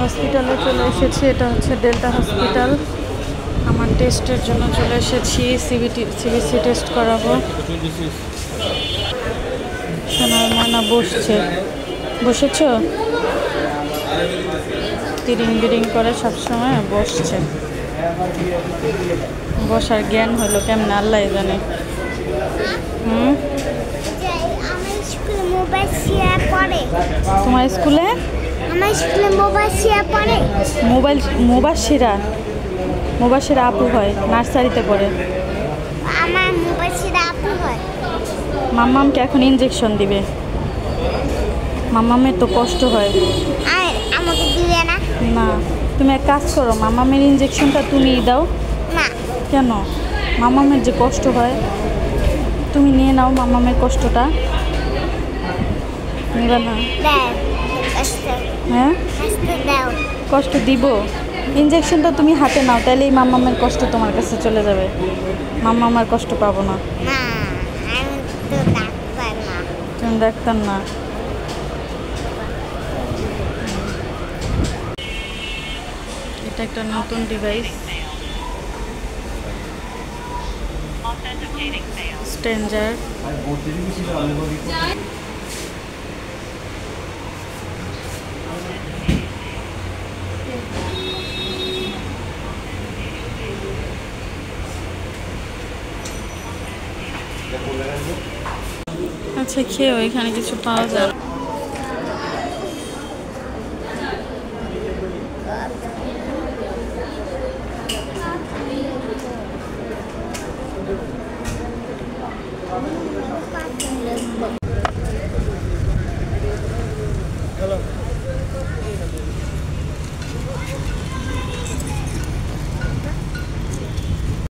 হসপিটালে চলে এসেছি। এটা হচ্ছে ডেল্টা হসপিটাল। আমার টেস্টের জন্য চলে এসেছি। সিবিসি টেস্ট করাবো। সোনার ময়না বসেছ? তিরিং বিরিং করে সবসময় বসছে। বসার জ্ঞান হলো কেমন আল্লাহ জানে। তোমার স্কুলে মুবাশিরা আপু হয়, নার্সারিতে পড়ে। মাম্মামকে এখন ইনজেকশন দিবে। মাম্মামের তো কষ্ট হয়। না, তুমি এক কাজ করো, মাম্মামের ইনজেকশনটা তুমিই দাও। কেন? মাম্মামের যে কষ্ট হয়, তুমি নিয়ে নাও মাম্মামের কষ্টটা। নিবা না? হ্যাঁ, কষ্ট দিব। ইনজেকশনটা তুমি হাতে নাও, তাহলে এই মাম্মামের কষ্ট তোমার কাছে চলে যাবে। মাম্মামার কষ্ট পাবো না। তুমি ডাক্তার না। এটা একটা নতুন ডিভাইস, স্ট্রেঞ্জার। আচ্ছা, খেয়েও এখানে কিছু পাওয়া যায়।